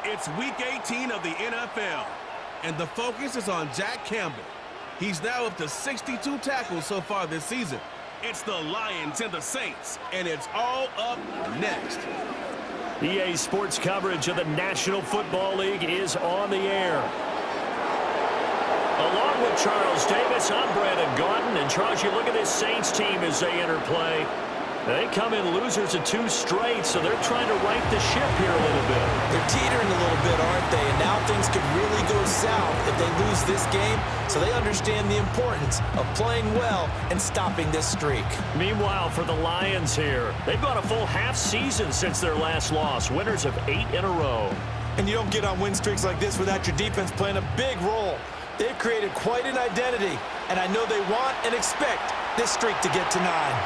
It's Week 18 of the NFL, and the focus is on Jack Campbell. He's now up to 62 tackles so far this season. It's the Lions and the Saints, and it's all up next. EA Sports coverage of the National Football League is on the air. Along with Charles Davis, I'm Brandon Gaudin. And Charles, you look at this Saints team as they enter play. They come in losers of 2 straight, so they're trying to right the ship here a little bit. They're teetering a little bit, aren't they? And now things could really go south if they lose this game, so they understand the importance of playing well and stopping this streak. Meanwhile, for the Lions here, they've gone a full half season since their last loss, winners of 8 in a row. And you don't get on win streaks like this without your defense playing a big role. They've created quite an identity, and I know they want and expect this streak to get to 9.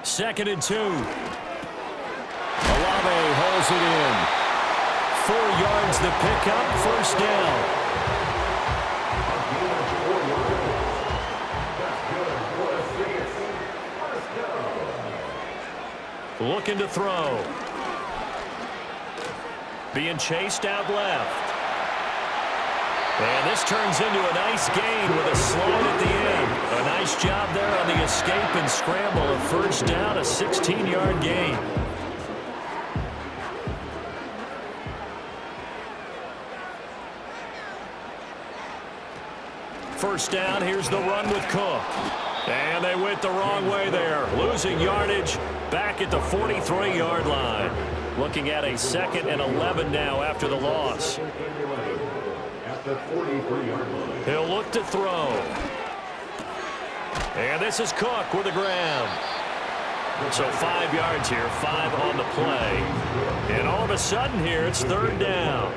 Second and 2. Olave holds it in. 4 yards the pickup, first down. Looking to throw. Being chased out left. And this turns into a nice gain with a slide at the end. A nice job there on the escape and scramble. A first down, a 16-yard gain. First down, here's the run with Cook. And they went the wrong way there. Losing yardage back at the 43-yard line. Looking at a 2nd and 11 now after the loss. He'll look to throw. And this is Cook with a grab. So 5 yards here, 5 on the play. And all of a sudden here, it's 3rd down.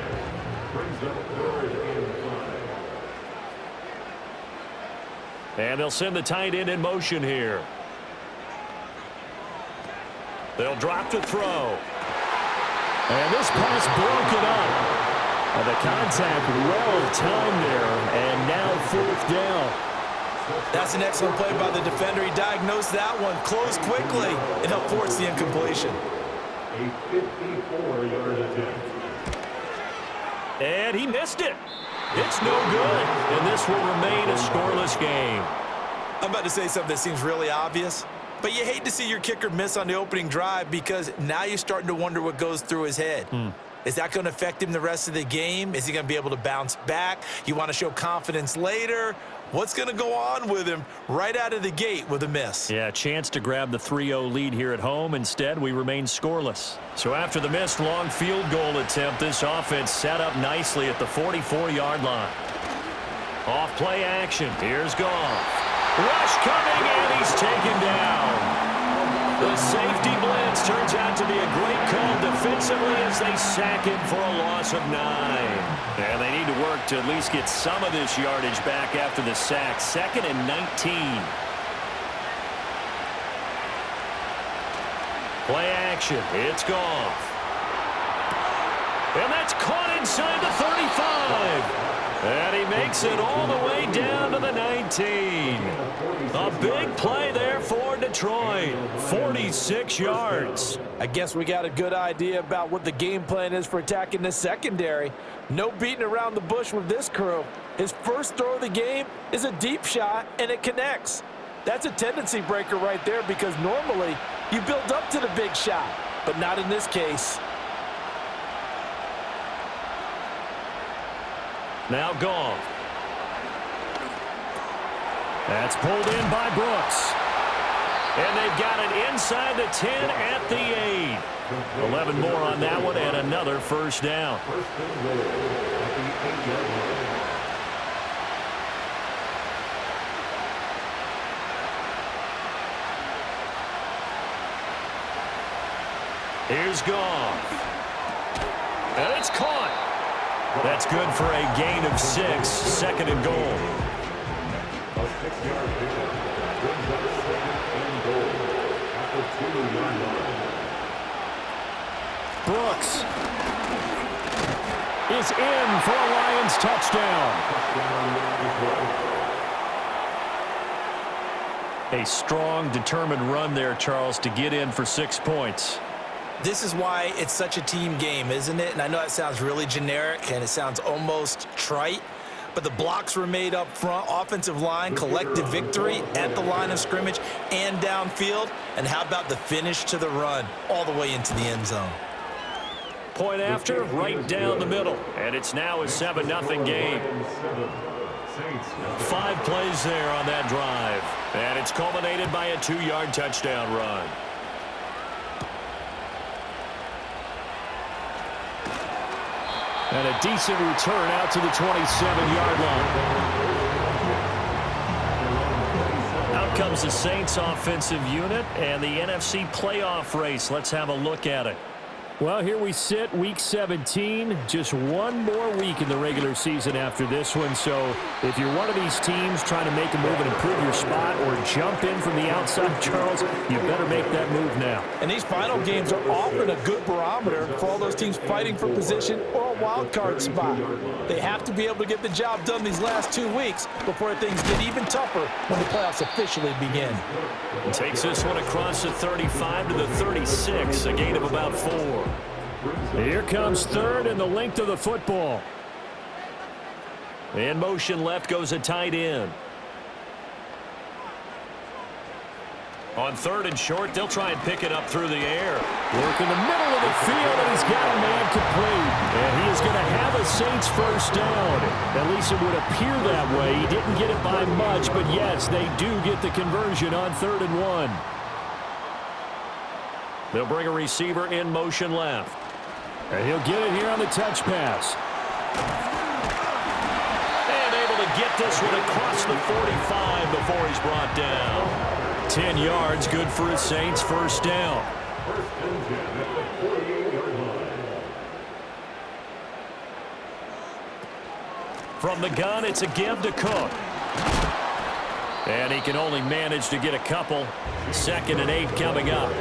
And they'll send the tight end in motion here. They'll drop to throw. And this pass broken up. The contact well timed there, and now 4th down. That's an excellent play by the defender. He diagnosed that one, closed quickly, and helped force the incompletion. A 54-yard attempt. And he missed it. It's no good, and this will remain a scoreless game. I'm about to say something that seems really obvious, but you hate to see your kicker miss on the opening drive because now you're starting to wonder what goes through his head. Is that going to affect him the rest of the game? Is he going to be able to bounce back? You want to show confidence later? What's going to go on with him right out of the gate with a miss? Yeah, a chance to grab the 3-0 lead here at home. Instead, we remain scoreless. So after the missed long field goal attempt, this offense set up nicely at the 44-yard line. Off play action. Here's Goff. Rush coming, and he's taken down. The safety blitz turns out to be a great call defensively as they sack him for a loss of 9. And they need to work to at least get some of this yardage back after the sack. 2nd and 19. Play action. It's Goff. And that's caught inside the 35. And he makes it all the way down to the 19. A big play there for Detroit. 46 yards. I guess we got a good idea about what the game plan is for attacking this secondary. No beating around the bush with this crew. His first throw of the game is a deep shot, and it connects. That's a tendency breaker right there because normally you build up to the big shot, but not in this case. Now Goff. That's pulled in by Brooks. And they've got it inside the 10 at the 8. 11 more on that one and another first down. Here's Goff. And it's caught. That's good for a gain of 6, second and goal. A 6-yard pickup brings up second and goal at the 2-yard line. Brooks is in for a Lions touchdown. A strong, determined run there, Charles, to get in for 6 points. This is why it's such a team game, isn't it? And I know that sounds really generic and it sounds almost trite, but the blocks were made up front, offensive line, collective victory at the line of scrimmage and downfield. And how about the finish to the run all the way into the end zone? Point after, right down the middle. And it's now a 7-0 game. 5 plays there on that drive. And it's culminated by a 2-yard touchdown run. And a decent return out to the 27-yard line. Out comes the Saints offensive unit and the NFC playoff race. Let's have a look at it. Well, here we sit, Week 17. Just one more week in the regular season after this one. So if you're one of these teams trying to make a move and improve your spot or jump in from the outside, Charles, you better make that move now. And these final games are often a good barometer for all those teams fighting for position or a wild card spot. They have to be able to get the job done these last 2 weeks before things get even tougher when the playoffs officially begin. Takes this one across the 35 to the 36, a gain of about 4. Here comes third and the length of the football. In motion left goes a tight end. On third and short, they'll try and pick it up through the air. Work in the middle of the field, and he's got a man complete. And he is going to have a Saints first down. At least it would appear that way. He didn't get it by much, but yes, they do get the conversion on 3rd and 1. They'll bring a receiver in motion left. And he'll get it here on the touch pass. And able to get this one across the 45 before he's brought down. 10 yards, good for a Saints first down. First and 10 at the 48-yard line. From the gun, it's a give to Cook. And he can only manage to get a couple. 2nd and 8 coming up.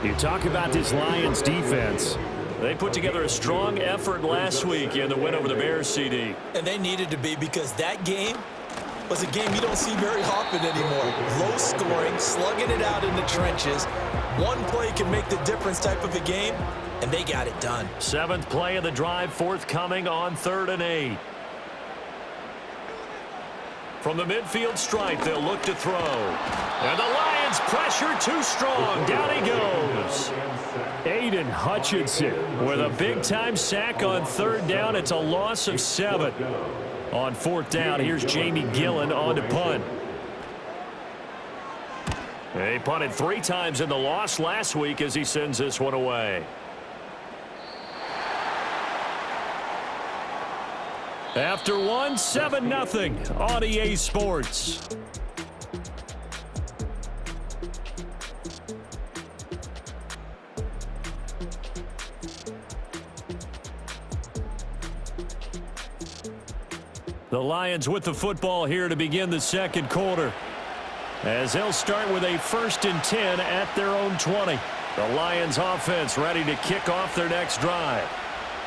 You talk about this Lions defense. They put together a strong effort last week in the win over the Bears, CD. And they needed to be, because that game was a game you don't see very often anymore. Low scoring, slugging it out in the trenches. One play can make the difference type of a game, and they got it done. 7th play of the drive forthcoming on 3rd and 8. From the midfield stripe, they'll look to throw. And the Lions pressure too strong. Down he goes. Aiden Hutchinson with a big-time sack on 3rd down. It's a loss of 7. On 4th down, here's Jamie Gillen on to punt. He punted 3 times in the loss last week as he sends this one away. After 1, 7-0 on EA Sports. The Lions with the football here to begin the 2nd quarter, as they'll start with a 1st and 10 at their own 20. The Lions offense ready to kick off their next drive.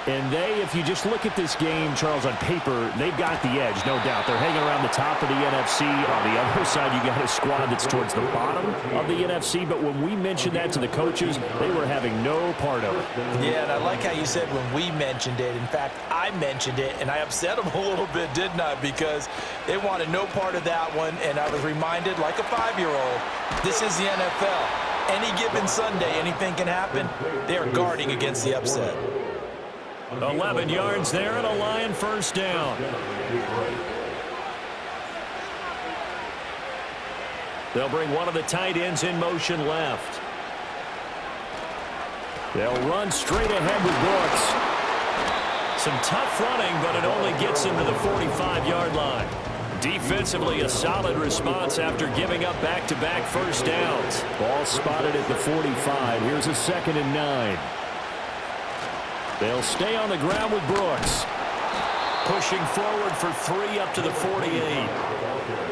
And if you just look at this game, Charles, on paper, they've got the edge, no doubt. They're hanging around the top of the NFC. On the other side, you got a squad that's towards the bottom of the NFC. But when we mentioned that to the coaches, they were having no part of it. Yeah, and I like how you said when we mentioned it. In fact, I mentioned it, and I upset them a little bit, didn't I? Because they wanted no part of that one, and I was reminded, like a 5-year-old, this is the NFL. Any given Sunday, anything can happen. They are guarding against the upset. 11 yards there and a Lion first down. They'll bring one of the tight ends in motion left. They'll run straight ahead with Brooks. Some tough running, but it only gets into the 45-yard line. Defensively, a solid response after giving up back-to-back first downs. Ball spotted at the 45. Here's a 2nd and 9. They'll stay on the ground with Brooks. pushing forward for 3 up to the 48.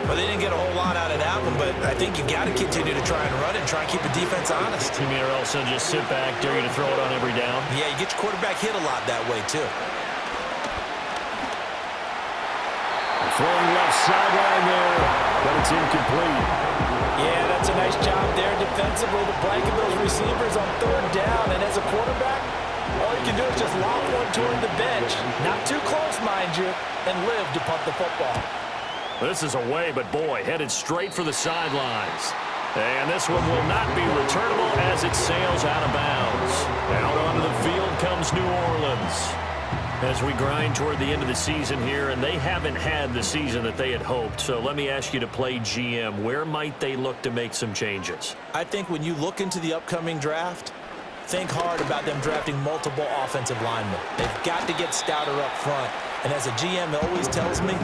Well, they didn't get a whole lot out of that one, but I think you got to continue to try and run and try and keep the defense honest. You mean or else they'll just sit back, dare you to throw it on every down? Yeah, you get your quarterback hit a lot that way, too. Throwing left sideline there, but it's incomplete. Yeah, that's a nice job there defensively to blanket those receivers on 3rd down. And as a quarterback, all you can do is just lob one toward the bench. Not too close, mind you, and live to punt the football. This is away, but boy, headed straight for the sidelines. And this one will not be returnable as it sails out of bounds. Out onto the field comes New Orleans. As we grind toward the end of the season here, and they haven't had the season that they had hoped. So let me ask you to play GM. Where might they look to make some changes? I think when you look into the upcoming draft, think hard about them drafting multiple offensive linemen. They've got to get stouter up front. And as a GM always tells me,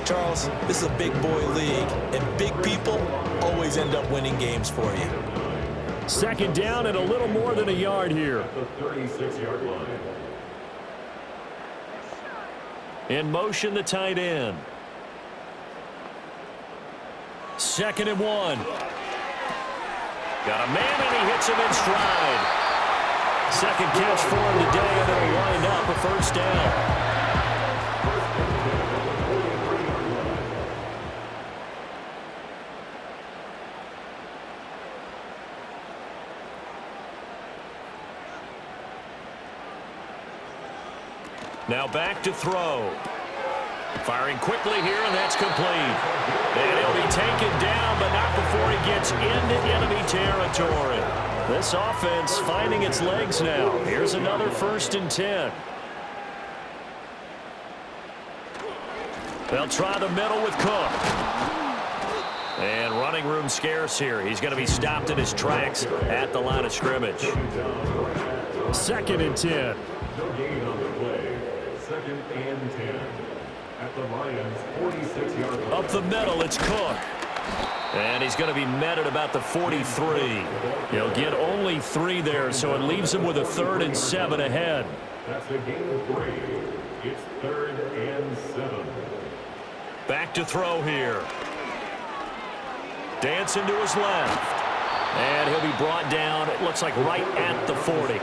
Charles, this is a big boy league, and big people always end up winning games for you. 2nd down and a little more than a yard here. At the 36-yard line. In motion, the tight end. 2nd and 1. Got a man, and he hits him in stride. 2nd catch for him today, and it'll wind up a 1st down. Now back to throw. Firing quickly here, and that's complete. And he'll be taken down, but not before he gets into enemy territory. This offense finding its legs now. Here's another 1st and 10. They'll try the middle with Cook. And running room scarce here. He's going to be stopped in his tracks at the line of scrimmage. 2nd and 10. No gain on the play. 2nd and 10. At the Lions' 46-yard line. Up the middle, it's Cook. And he's going to be met at about the 43. He'll get only 3 there, so it leaves him with a 3rd and 7 ahead. That's a gain of 3. It's 3rd and 7. Back to throw here. Dancing to his left. And he'll be brought down, it looks like right at the 40.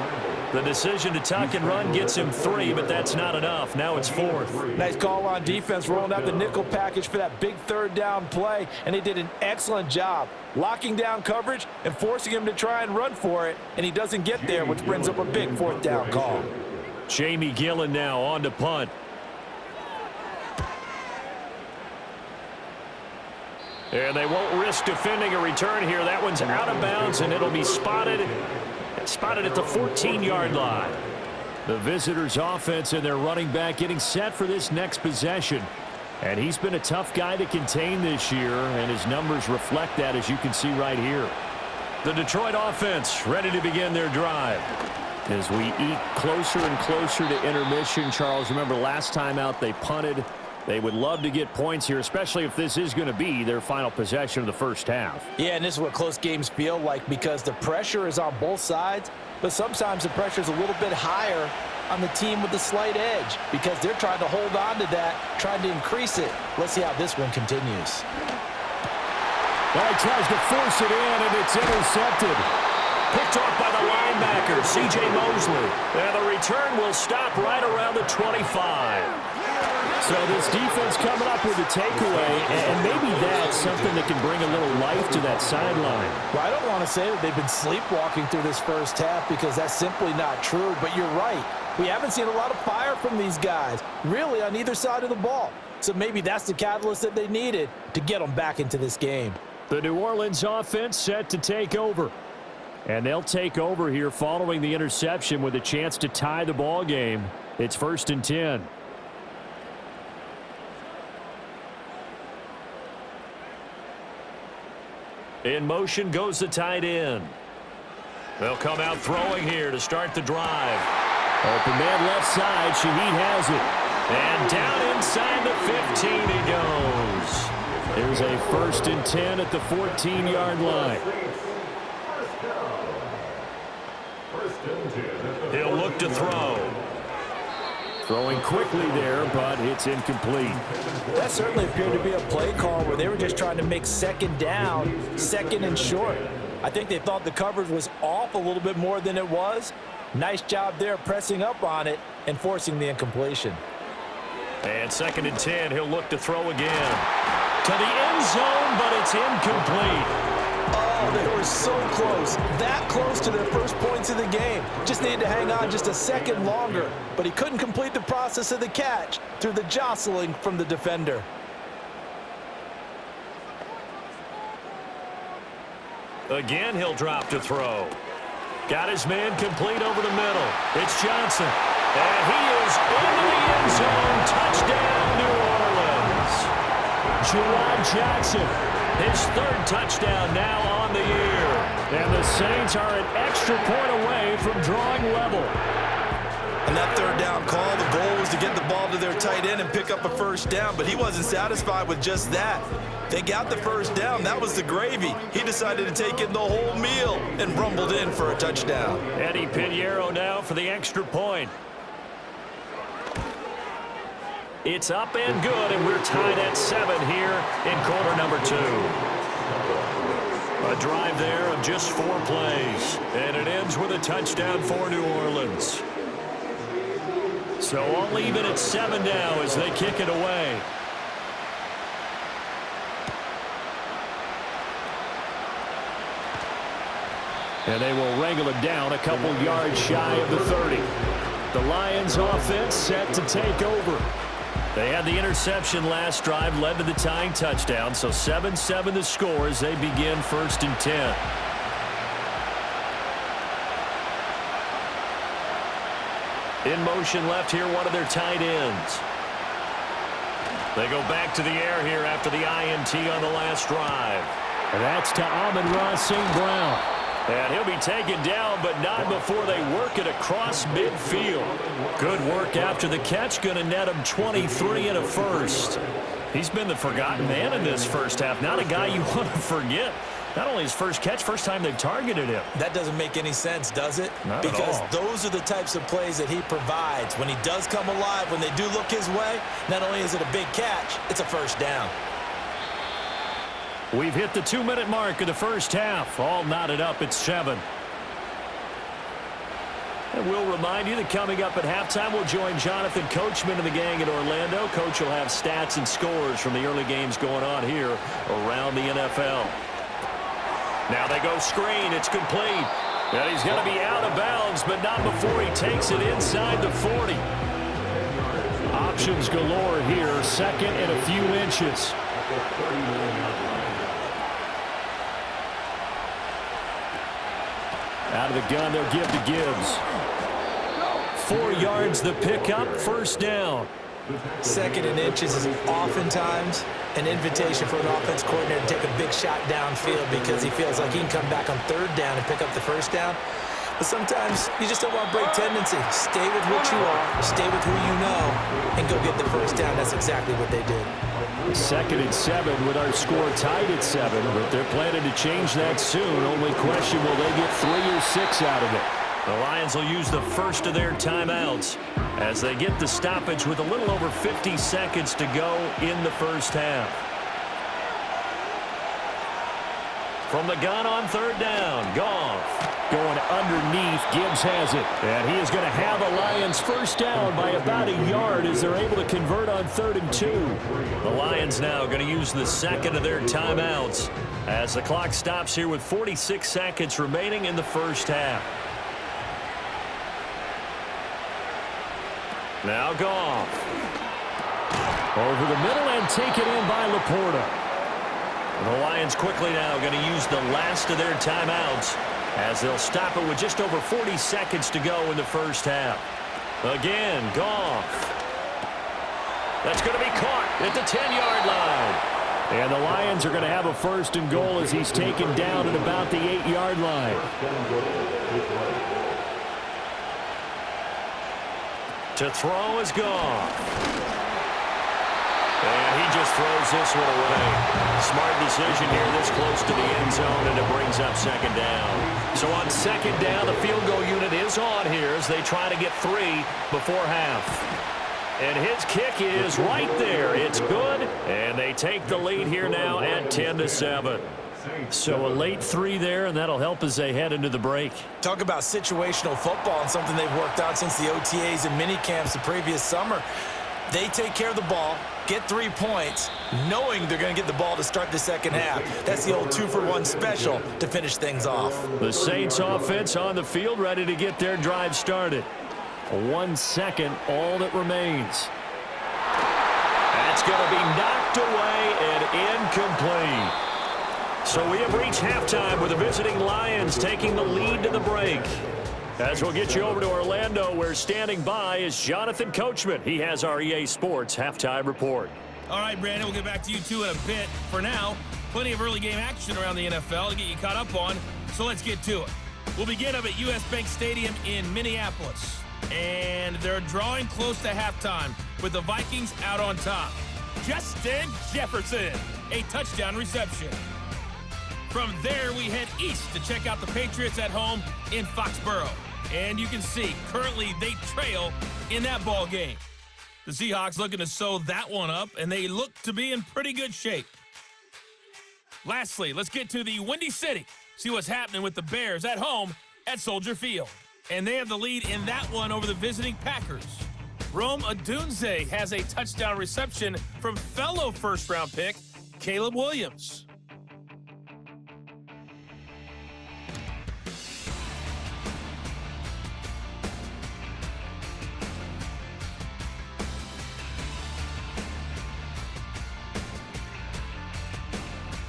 The decision to tuck and run gets him 3, but that's not enough. Now it's 4th. Nice call on defense, rolling out the nickel package for that big 3rd down play, and they did an excellent job locking down coverage and forcing him to try and run for it, and he doesn't get there, which brings up a big 4th down call. Jamie Gillen now on to punt. And they won't risk defending a return here. That one's out of bounds, and it'll be spotted at the 14-yard line. The visitors' offense and their running back getting set for this next possession. And he's been a tough guy to contain this year, and his numbers reflect that, as you can see right here. The Detroit offense ready to begin their drive. As we eat closer and closer to intermission, Charles, remember last time out they punted. They would love to get points here, especially if this is going to be their final possession of the first half. Yeah, and this is what close games feel like, because the pressure is on both sides, but sometimes the pressure is a little bit higher on the team with the slight edge because they're trying to hold on to that, trying to increase it. Let's see how this one continues. Well, he tries to force it in, and it's intercepted. Picked off by the linebacker, C.J. Mosley. And the return will stop right around the 25. So this defense coming up with a takeaway, and maybe that's something that can bring a little life to that sideline. Well, I don't want to say that they've been sleepwalking through this first half because that's simply not true, but you're right. We haven't seen a lot of fire from these guys, really, on either side of the ball. So maybe that's the catalyst that they needed to get them back into this game. The New Orleans offense set to take over. And they'll take over here following the interception with a chance to tie the ball game. It's 1st and 10. In motion goes the tight end. They'll come out throwing here to start the drive. Open man left side. Shaheed has it. And down inside the 15 he goes. There's a 1st and 10 at the 14-yard line. He'll look to throw. Throwing quickly there, but it's incomplete. That certainly appeared to be a play call where they were just trying to make second down, second and short. I think they thought the coverage was off a little bit more than it was. Nice job there pressing up on it and forcing the incompletion. And 2nd and 10, he'll look to throw again. To the end zone, but it's incomplete. Oh, they were so close, that close to their first points of the game. Just needed to hang on just a second longer, but he couldn't complete the process of the catch through the jostling from the defender. Again, he'll drop to throw. Got his man complete over the middle. It's Johnson. And he is into the end zone. Touchdown, New Orleans. Juwan Johnson, his 3rd touchdown now on the year. And the Saints are an extra point away from drawing level. On that 3rd down call, the goal was to get the ball to their tight end and pick up a first down, but he wasn't satisfied with just that. They got the first down. That was the gravy. He decided to take in the whole meal and rumbled in for a touchdown. Eddie Pinheiro now for the extra point. It's up and good, and we're tied at 7 here in quarter number 2. A drive there of just 4 plays, and it ends with a touchdown for New Orleans. So all even at 7 now as they kick it away. And they will wrangle it down a couple yards shy of the 30. The Lions offense set to take over. They had the interception last drive, led to the tying touchdown, so 7-7 the score as they begin 1st and 10. In motion left here, one of their tight ends. They go back to the air here after the INT on the last drive. And that's to Amon-Ra St. Brown. And he'll be taken down, but not before they work it across midfield. Good work after the catch. Going to net him 23 and a first. He's been the forgotten man in this first half. Not a guy you want to forget. Not only his first catch, first time they've targeted him. That doesn't make any sense, does it? Not at because all. Those are the types of plays that he provides. When he does come alive, when they do look his way, not only is it a big catch, it's a first down. We've hit the 2-minute mark of the first half. All knotted up at 7. And we'll remind you that coming up at halftime, we'll join Jonathan Coachman and the gang in Orlando. Coach will have stats and scores from the early games going on here around the NFL. Now they go screen. It's complete. And he's going to be out of bounds, but not before he takes it inside the 40. Options galore here. 2nd and a few inches. Out of the gun, they'll give to Gibbs. 4 yards the pickup, first down. 2nd and inches is oftentimes an invitation for an offense coordinator to take a big shot downfield because he feels like he can come back on 3rd down and pick up the first down. But sometimes you just don't want to break tendency. Stay with what you are, stay with who you know, and go get the first down. That's exactly what they did. 2nd and 7 with our score tied at 7, but they're planning to change that soon. Only question, will they get 3 or 6 out of it? The Lions will use the first of their timeouts as they get the stoppage with a little over 50 seconds to go in the first half. From the gun on 3rd down, Goff. Going underneath, Gibbs has it. And he is going to have a Lions first down by about a yard as they're able to convert on 3rd and 2. The Lions now going to use the 2nd of their timeouts as the clock stops here with 46 seconds remaining in the first half. Now Goff. Over the middle and taken in by Laporta. The Lions quickly now going to use the last of their timeouts as they'll stop it with just over 40 seconds to go in the first half. Again, Goff. That's going to be caught at the 10-yard line. And the Lions are going to have a 1st and goal as he's taken down at about the 8-yard line. To throw is Goff. And he just throws this one away. Smart decision here this close to the end zone, and it brings up second down. So on second down, the field goal unit is on here as they try to get 3 before half. And his kick is right there. It's good, and they take the lead here now at 10-7. So a late 3 there, and that'll help as they head into the break. Talk about situational football and something they've worked out since the OTAs and mini camps the previous summer. They take care of the ball, get 3 points, knowing they're going to get the ball to start the second half. That's the old 2-for-1 special to finish things off. The Saints offense on the field, ready to get their drive started. 1 second, all that remains. That's going to be knocked away and incomplete. So we have reached halftime with the visiting Lions taking the lead to the break. As we'll get you over to Orlando, where standing by is Jonathan Coachman. He has our EA Sports halftime report. All right, Brandon, we'll get back to you two in a bit. For now, plenty of early game action around the NFL to get you caught up on, so let's get to it. We'll begin up at US Bank Stadium in Minneapolis. And they're drawing close to halftime with the Vikings out on top. Justin Jefferson, a touchdown reception. From there, we head east to check out the Patriots at home in Foxborough. And you can see, currently, they trail in that ball game. The Seahawks looking to sew that one up, and they look to be in pretty good shape. Lastly, let's get to the Windy City. See what's happening with the Bears at home at Soldier Field. And they have the lead in that one over the visiting Packers. Rome Odunze has a touchdown reception from fellow first-round pick Caleb Williams.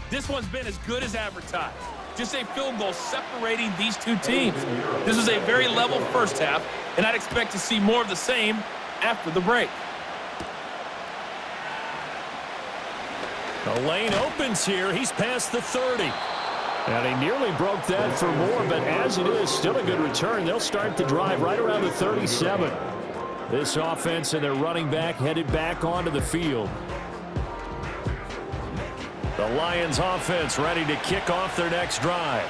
This one's been as good as advertised. Just a field goal separating these two teams. This was a very level first half, and I'd expect to see more of the same after the break. The lane opens here. He's past the 30. And he nearly broke that for more, but as it is, still a good return. They'll start the drive right around the 37. This offense and their running back headed back onto the field. The Lions offense ready to kick off their next drive.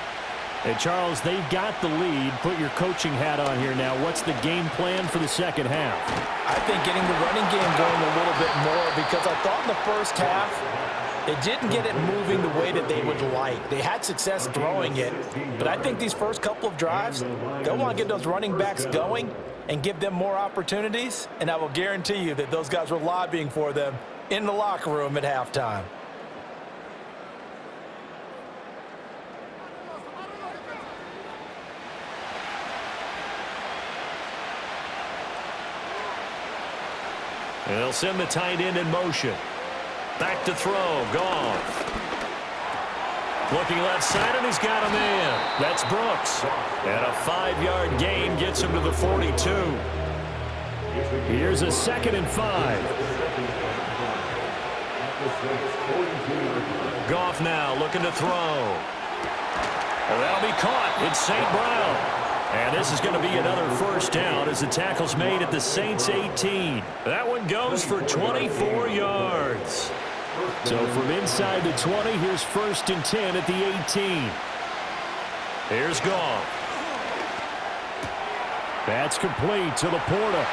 Hey, Charles, they've got the lead. Put your coaching hat on here now. What's the game plan for the second half? I think getting the running game going a little bit more, because I thought in the first half, it didn't get it moving the way that they would like. They had success throwing it, but I think these first couple of drives, they'll want to get those running backs going and give them more opportunities, and I will guarantee you that those guys were lobbying for them in the locker room at halftime. And they'll send the tight end in motion. Back to throw. Goff. Looking left side, and he's got him in. That's Brooks. And a 5-yard gain gets him to the 42. Here's a 2nd and 5. Goff now looking to throw. Well, that'll be caught. It's St. Brown. And this is going to be another first down as the tackle's made at the Saints 18. That one goes for 24 yards. So from inside the 20, here's 1st and 10 at the 18. Here's Goff. That's complete to LaPorta.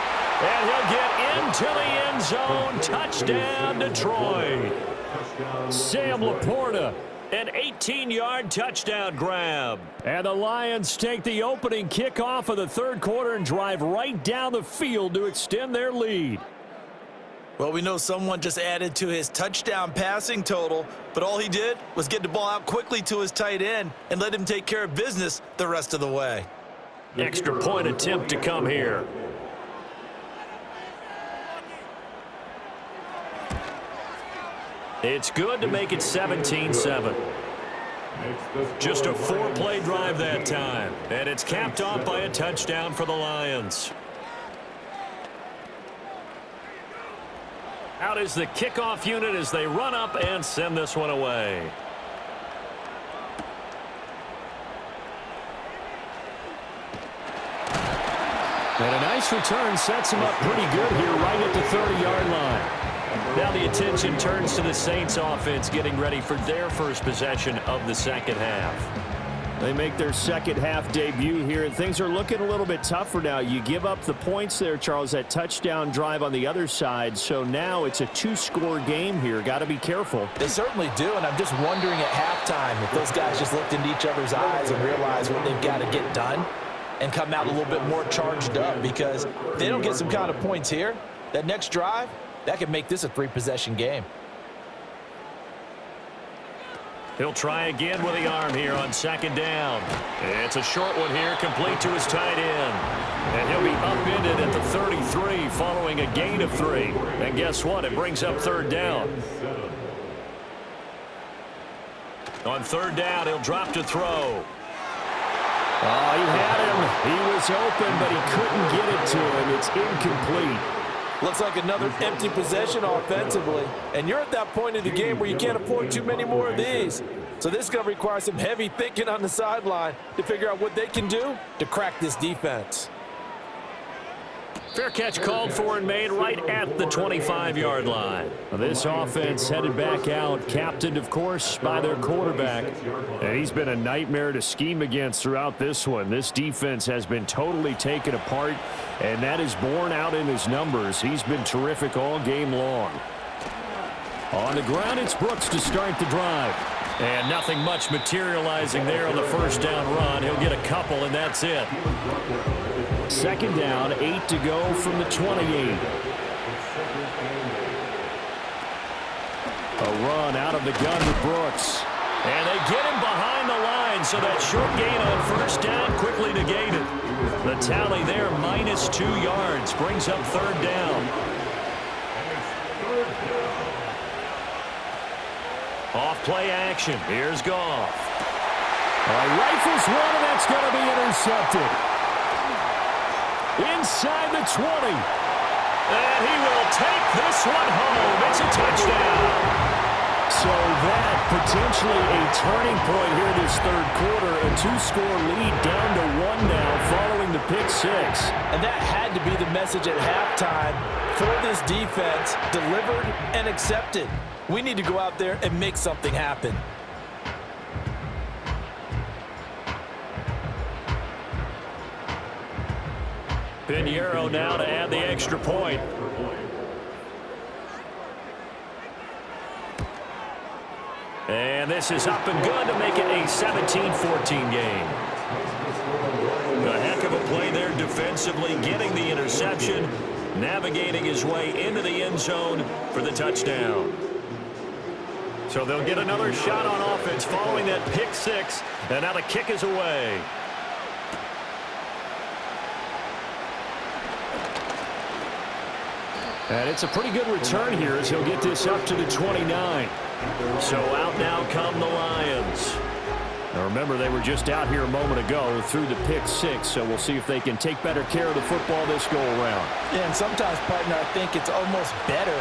And he'll get into the end zone. Touchdown, Detroit. Sam LaPorta. An 18-yard touchdown grab. And the Lions take the opening kickoff of the third quarter and drive right down the field to extend their lead. Well, we know someone just added to his touchdown passing total, but all he did was get the ball out quickly to his tight end and let him take care of business the rest of the way. Extra point attempt to come here. It's good to make it 17-7. Just a 4-play drive that time. And it's capped off by a touchdown for the Lions. Out is the kickoff unit as they run up and send this one away. And a nice return sets him up pretty good here right at the 30-yard line. Now the attention turns to the Saints offense getting ready for their first possession of the second half. They make their second half debut here, and things are looking a little bit tougher now. You give up the points there, Charles, that touchdown drive on the other side. So now it's a two-score game here. Got to be careful. They certainly do, and I'm just wondering at halftime if those guys just looked into each other's eyes and realized what they've got to get done and come out a little bit more charged up, because if they don't get some kind of points here, that next drive, that could make this a three-possession game. He'll try again with the arm here on second down. It's a short one here, complete to his tight end. And he'll be upended at the 33 following a gain of 3. And guess what? It brings up third down. On third down, he'll drop to throw. Oh, he had him. He was open, but he couldn't get it to him. It's incomplete. Looks like another empty possession offensively. And you're at that point in the game where you can't afford too many more of these. So this is going to require some heavy thinking on the sideline to figure out what they can do to crack this defense. Fair catch called for and made right at the 25-yard line. This offense headed back out, captained, of course, by their quarterback. And he's been a nightmare to scheme against throughout this one. This defense has been totally taken apart, and that is borne out in his numbers. He's been terrific all game long. On the ground, it's Brooks to start the drive. And nothing much materializing there on the first down run. He'll get a couple, and that's it. Second down, 8 to go from the 28. A run out of the gun to Brooks. And they get him behind the line, so that short gain on first down quickly negated. The tally there, -2 yards, brings up third down. Off play action. Here's Goff. Rifles one, and that's going to be intercepted. Inside the 20. And he will take this one home. It's a touchdown. So that potentially a turning point here this third quarter. A two-score lead down to 1 now following the pick six. And that had to be the message at halftime for this defense. Delivered and accepted. We need to go out there and make something happen. Pinheiro now to add the extra point. And this is up and good to make it a 17-14 game. A heck of a play there defensively, getting the interception, navigating his way into the end zone for the touchdown. So they'll get another shot on offense following that pick six, and now the kick is away. And it's a pretty good return here as he'll get this up to the 29. So out now come the Lions. Now remember, they were just out here a moment ago through the pick six, so we'll see if they can take better care of the football this go-around. Yeah, and sometimes, partner, I think it's almost better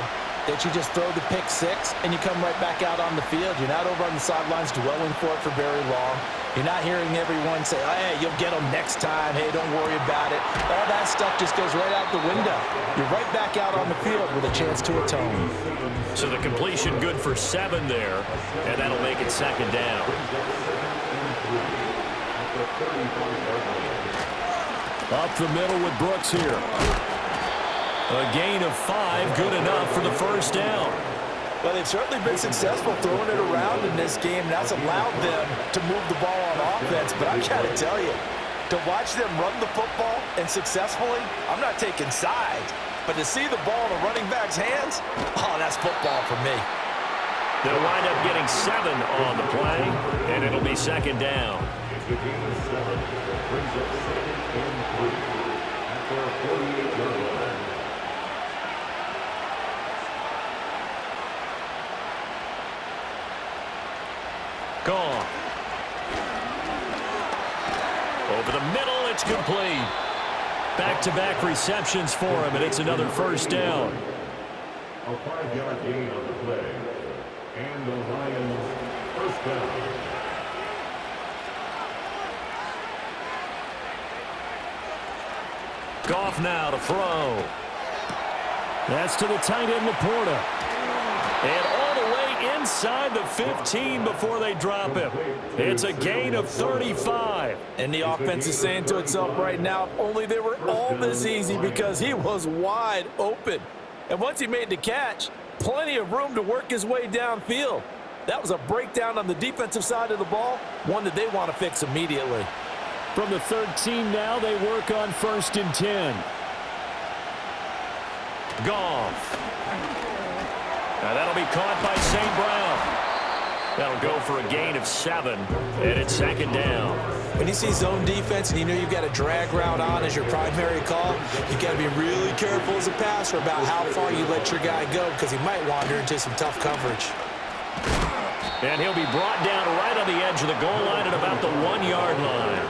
that you just throw the pick six and you come right back out on the field. You're not over on the sidelines dwelling for it for very long. You're not hearing everyone say, oh, hey, you'll get them next time. Hey, don't worry about it. All that stuff just goes right out the window. You're right back out on the field with a chance to atone. So the completion good for 7 there, and that'll make it second down. Up the middle with Brooks here. A gain of 5, good enough for the first down. Well, they've certainly been successful throwing it around in this game. That's allowed them to move the ball on offense. But I've got to tell you, to watch them run the football and successfully, I'm not taking sides. But to see the ball in a running back's hands, oh, that's football for me. They'll wind up getting 7 on the play, and it'll be second down. It's a gain of 7. That brings up 2nd and 3 at their 48-yard line. Gone. Over the middle, it's complete. Back-to-back receptions for him, and it's another first down. A 5-yard gain on the play. And the Lions first down. Goff now to throw. That's to the tight end, Laporta. And all the way inside the 15 before they drop him. It's a gain of 35. And the offense is saying to itself right now, if only they were all this easy, because he was wide open. And once he made the catch, plenty of room to work his way downfield. That was a breakdown on the defensive side of the ball, one that they want to fix immediately. From the 13 now, they work on 1st and 10. Goff. Now that'll be caught by St. Brown. That'll go for a gain of 7, and it's 2nd down. When you see zone defense and you know you've got a drag route on as your primary call, you got to be really careful as a passer about how far you let your guy go, because he might wander into some tough coverage. And he'll be brought down right on the edge of the goal line at about the 1-yard line.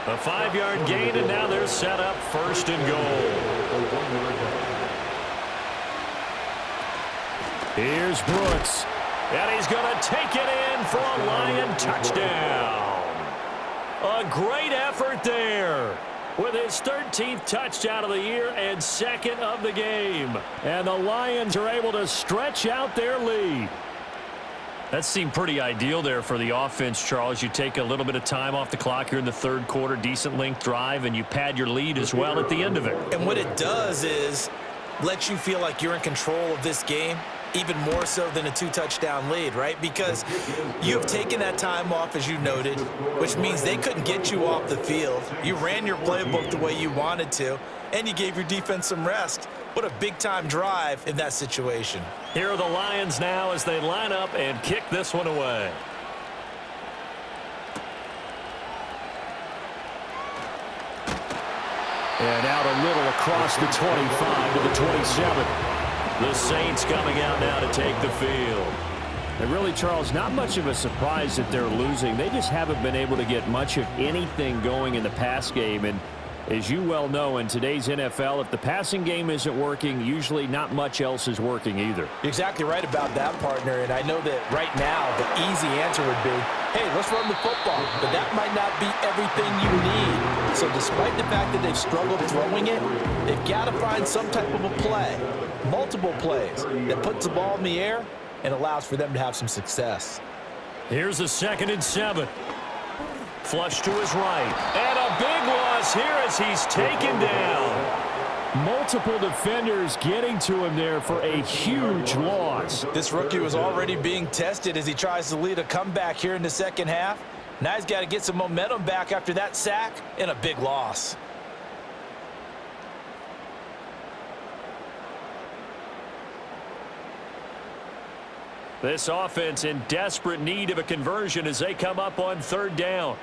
A 5-yard gain, and now they're set up 1st and goal. Here's Brooks. And he's going to take it in for a Lion touchdown. A great effort there with his 13th touchdown of the year and 2nd of the game. And the Lions are able to stretch out their lead. That seemed pretty ideal there for the offense, Charles. You take a little bit of time off the clock here in the 3rd quarter, decent length drive, and you pad your lead as well at the end of it. And what it does is let you feel like you're in control of this game, even more so than a 2-touchdown lead, right? Because you've taken that time off, as you noted, which means they couldn't get you off the field. You ran your playbook the way you wanted to, and you gave your defense some rest. What a big-time drive in that situation. Here are the Lions now as they line up and kick this one away. And out a little across the 25 to the 27. The Saints coming out now to take the field. And really, Charles, not much of a surprise that they're losing. They just haven't been able to get much of anything going in the pass game. And as you well know, in today's NFL, if the passing game isn't working, usually not much else is working either. You're exactly right about that, partner. And I know that right now the easy answer would be, hey, let's run the football. But that might not be everything you need. So despite the fact that they've struggled throwing it, they've got to find some type of a play, multiple plays, that puts the ball in the air and allows for them to have some success. Here's a 2nd and 7. Flush to his right. And a big loss here as he's taken down. Multiple defenders getting to him there for a huge loss. This rookie was already being tested as he tries to lead a comeback here in the 2nd half. Now he's got to get some momentum back after that sack and a big loss. This offense in desperate need of a conversion as they come up on 3rd down.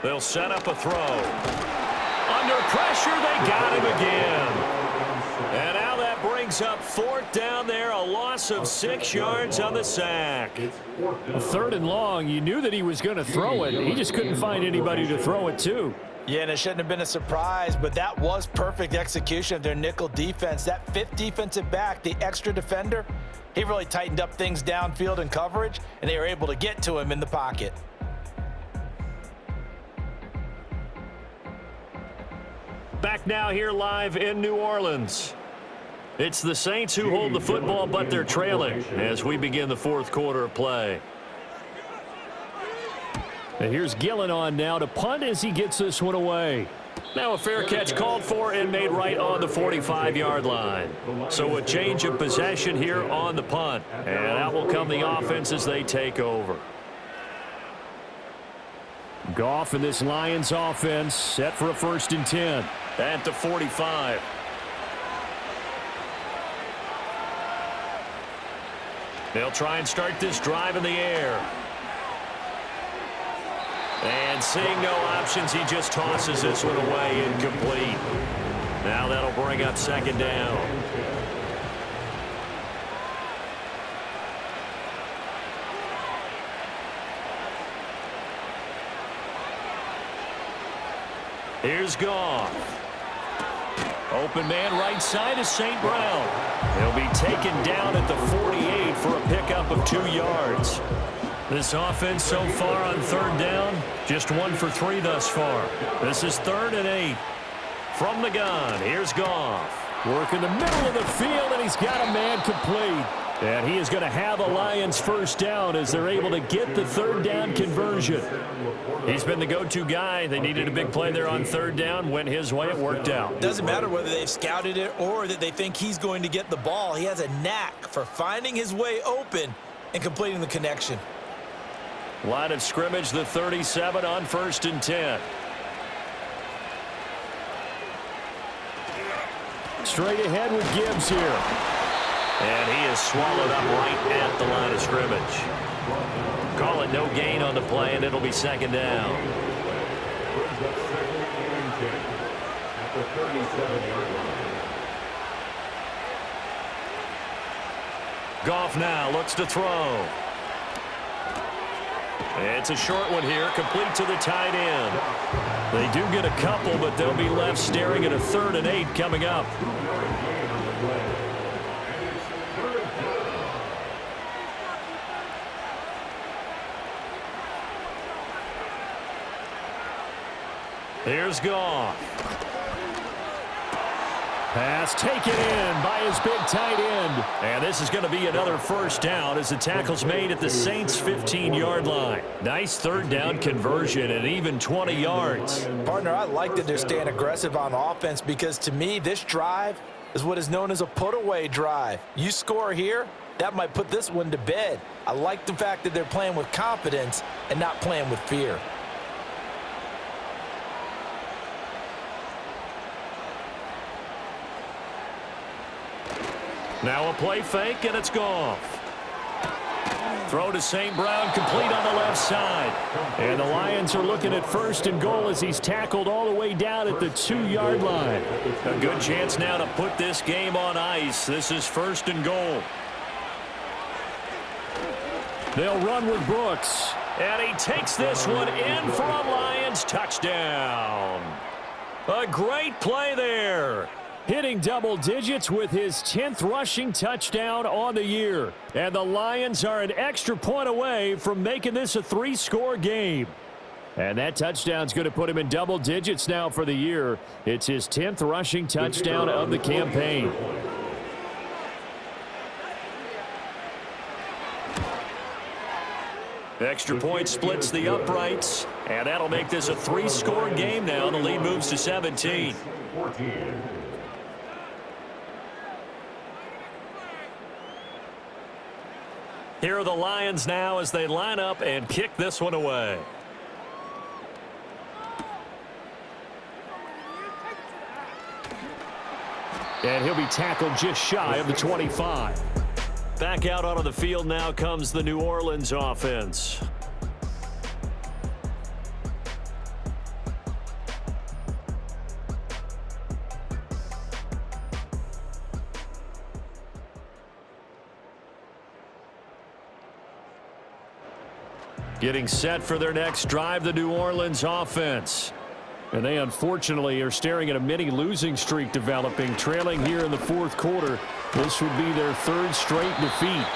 They'll set up a throw. Under pressure, they got him again. And now that brings up 4th down there, a loss of 6 yards on the sack. A 3rd and long, you knew that he was going to throw it. He just couldn't find anybody to throw it to. Yeah, and it shouldn't have been a surprise, but that was perfect execution of their nickel defense. That 5th defensive back, the extra defender, he really tightened up things downfield in coverage, and they were able to get to him in the pocket. Back now here live in New Orleans. It's the Saints who hold the football, but they're trailing as we begin the 4th quarter of play. And here's Gillen on now to punt as he gets this one away. Now a fair catch called for and made right on the 45-yard line. So a change of possession here on the punt. And out will come the offense as they take over. Goff and this Lions offense set for a 1st and 10. At the 45. They'll try and start this drive in the air. And seeing no options, he just tosses this one away incomplete. Now that'll bring up 2nd down. Here's Goff. Open man right side is St. Brown. He'll be taken down at the 48 for a pickup of 2 yards. This offense so far on 3rd down, just 1 for 3 thus far. This is 3rd and 8. From the gun, here's Goff. Working the middle of the field, and he's got a man complete. And he is going to have a Lions first down as they're able to get the third down conversion. He's been the go-to guy. They needed a big play there on third down. Went his way. It worked out. Doesn't matter whether they've scouted it or that they think he's going to get the ball. He has a knack for finding his way open and completing the connection. Line of scrimmage, the 37 on 1st and 10. Straight ahead with Gibbs here. And he is swallowed up right at the line of scrimmage. Call it no gain on the play, and it'll be second down. Brings up 2nd and 10 at the 37-yard line. Goff now looks to throw. It's a short one here, complete to the tight end. They do get a couple, but they'll be left staring at a 3rd and 8 coming up. Here's Goff. Pass taken in by his big tight end. And this is going to be another first down as the tackle's made at the Saints' 15-yard line. Nice third down conversion and even 20 yards. Partner, I like that they're staying aggressive on offense because to me, this drive is what is known as a put-away drive. You score here, that might put this one to bed. I like the fact that they're playing with confidence and not playing with fear. Now a play fake, and it's Goff. Throw to St. Brown, complete on the left side. And the Lions are looking at 1st and goal as he's tackled all the way down at the 2-yard line. A good chance now to put this game on ice. This is 1st and goal. They'll run with Brooks. And he takes this one in for a Lions touchdown. A great play there. Hitting double digits with his 10th rushing touchdown on the year. And the Lions are an extra point away from making this a 3-score game. And that touchdown's going to put him in double digits now for the year. It's his 10th rushing touchdown of the campaign. Extra point splits the uprights. And that'll make this a 3-score game now. The lead moves to 17. Here are the Lions now as they line up and kick this one away. And he'll be tackled just shy of the 25. Back out onto the field now comes the New Orleans offense. Getting set for their next drive, the New Orleans offense. And they unfortunately are staring at a mini losing streak developing, trailing here in the 4th quarter. This would be their 3rd straight defeat.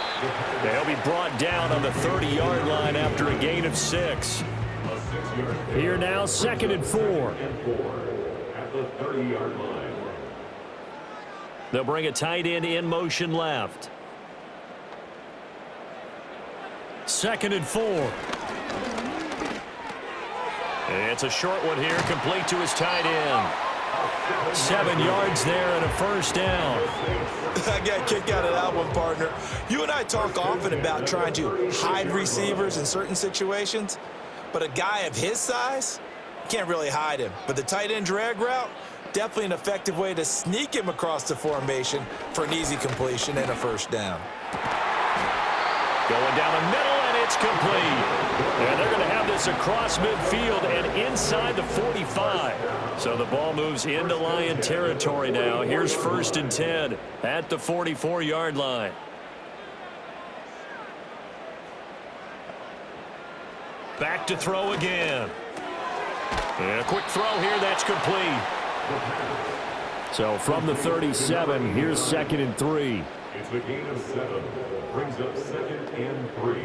They'll be brought down on the 30-yard line after a gain of 6. Here now, 2nd and 4. At the 30-yard line. They'll bring a tight end in motion left. 2nd and 4. It's a short one here, complete to his tight end. 7 yards there and a first down. I got a kick out of that one, partner. You and I talk often about trying to hide receivers in certain situations, but a guy of his size, you can't really hide him. But the tight end drag route, definitely an effective way to sneak him across the formation for an easy completion and a first down. Going down the middle, and it's complete. And they're going to have this across midfield and inside the 45. So the ball moves into Lion territory now. Here's 1st and 10 at the 44-yard line. Back to throw again. And a quick throw here, that's complete. So from the 37, here's 2nd and 3. It's a gain of 7. Brings up 2nd and 3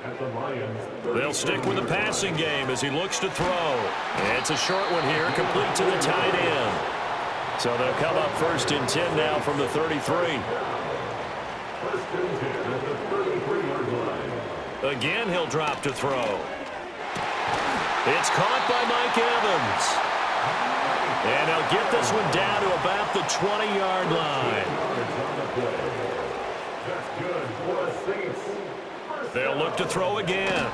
at the Lions. They'll stick with the passing game as he looks to throw. It's a short one here, complete to the tight end. So they'll come up 1st and 10 now from the 33. 1st and 10 at the 33-yard line. Again, he'll drop to throw. It's caught by Mike Evans. And they'll get this one down to about the 20-yard line. That's good for the Saints. They'll look to throw again.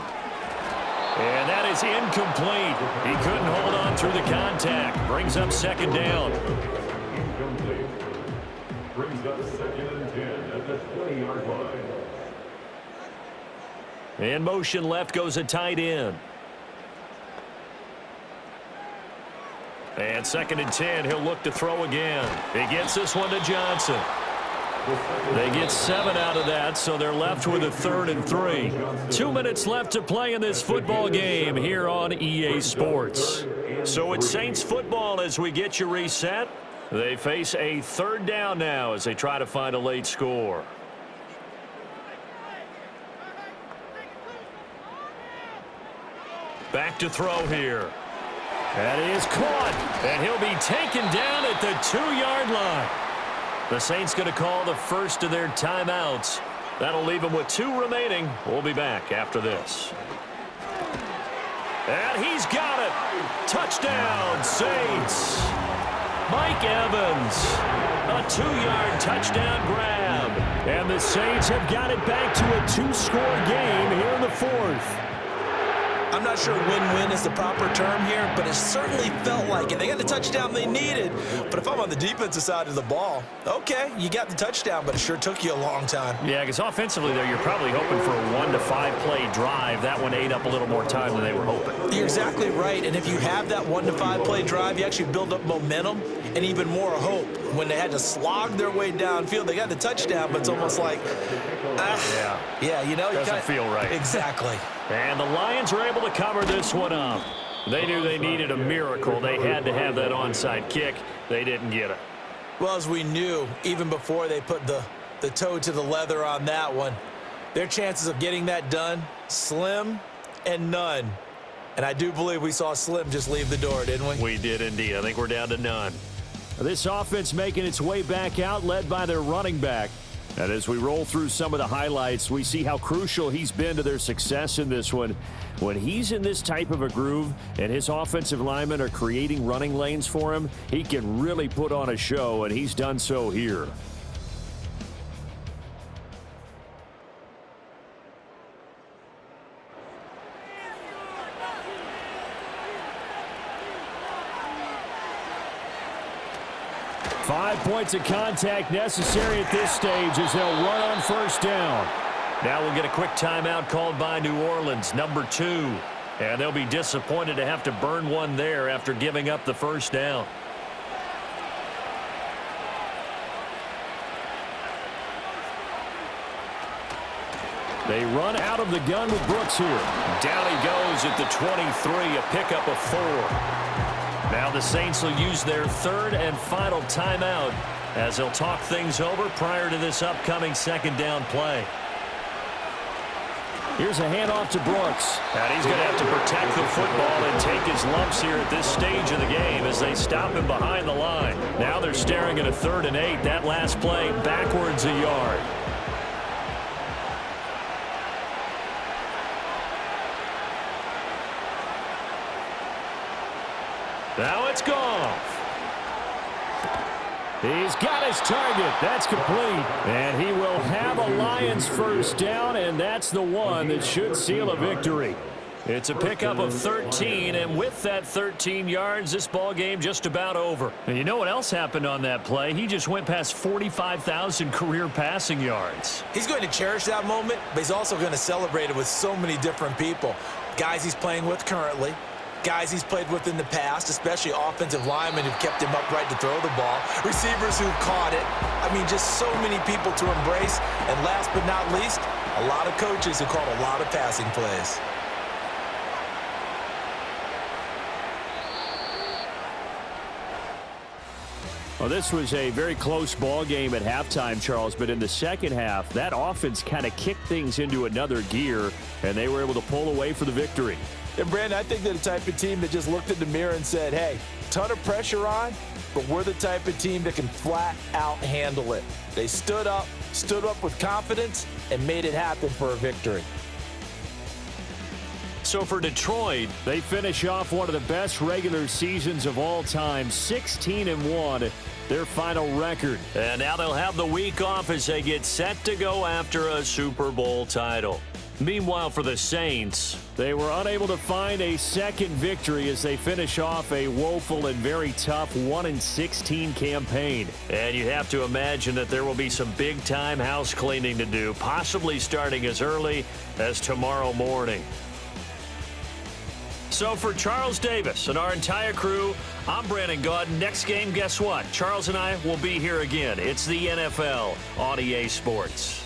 And that is incomplete. He couldn't hold on through the contact. Brings up 2nd down. Incomplete. Brings up 2nd and 10 at the 20-yard line. In motion left goes a tight end. And 2nd and 10, he'll look to throw again. He gets this one to Johnson. They get 7 out of that, so they're left with a 3rd and 3. 2 minutes left to play in this football game here on EA Sports. So it's Saints football as we get you reset. They face a 3rd down now as they try to find a late score. Back to throw here. That is caught, and he'll be taken down at the 2-yard line. The Saints going to call the first of their timeouts. That'll leave them with 2 remaining. We'll be back after this. And he's got it. Touchdown, Saints. Mike Evans. A 2-yard touchdown grab. And the Saints have got it back to a 2-score game here in the 4th. I'm not sure win-win is the proper term here, but it certainly felt like it. They got the touchdown they needed. But if I'm on the defensive side of the ball, okay, you got the touchdown, but it sure took you a long time. Yeah, because offensively, though, you're probably hoping for a 1 to 5 play drive. That one ate up a little more time than they were hoping. You're exactly right. And if you have that 1 to 5 play drive, you actually build up momentum and even more hope. When they had to slog their way downfield, they got the touchdown, but it's almost like, you know, doesn't feel right. Exactly. And the Lions are able to cover this one up. They knew they needed a miracle. They had to have that onside kick. They didn't get it. Well, as we knew, even before they put the toe to the leather on that one, their chances of getting that done, slim and none. And I do believe we saw Slim just leave the door, didn't we? We did indeed. I think we're down to none. This offense making its way back out, led by their running back. And as we roll through some of the highlights, we see how crucial he's been to their success in this one. When he's in this type of a groove and his offensive linemen are creating running lanes for him, he can really put on a show, and he's done so here. Five points of contact necessary at this stage as they'll run on 1st down. Now we'll get a quick timeout called by New Orleans, number 2. And they'll be disappointed to have to burn one there after giving up the 1st down. They run out of the gun with Brooks here. Down he goes at the 23, a pickup of 4. Now the Saints will use their 3rd and final timeout as they'll talk things over prior to this upcoming 2nd down play. Here's a handoff to Brooks. And he's going to have to protect the football and take his lumps here at this stage of the game as they stop him behind the line. Now they're staring at a 3rd and 8. That last play backwards a yard. Now it's Goff. He's got his target. That's complete. And he will have a Lions 1st down, and that's the one that should seal a victory. It's a pickup of 13, and with that 13 yards, this ball game just about over. And you know what else happened on that play? He just went past 45,000 career passing yards. He's going to cherish that moment, but he's also going to celebrate it with so many different people. Guys he's playing with currently, guys he's played with in the past, especially offensive linemen who've kept him upright to throw the ball, receivers who've caught it. I mean, just so many people to embrace. And last but not least, a lot of coaches who called a lot of passing plays. Well, this was a very close ball game at halftime, Charles, but in the second half, that offense kind of kicked things into another gear, and they were able to pull away for the victory. And Brandon, I think they're the type of team that just looked in the mirror and said, hey, ton of pressure on, but we're the type of team that can flat out handle it. They stood up with confidence, and made it happen for a victory. So for Detroit, They finish off one of the best regular seasons of all time, 16-1, their final record. and now they'll have the week off as they get set to go after a Super Bowl title. Meanwhile, for the Saints, They were unable to find a second victory as they finish off a woeful and very tough 1-16 campaign. and you have to imagine that there will be some big-time house cleaning to do, possibly starting as early as tomorrow morning. So for Charles Davis and our entire crew, I'm Brandon Gaudin. Next game, guess what? Charles and I will be here again. It's the NFL on EA Sports.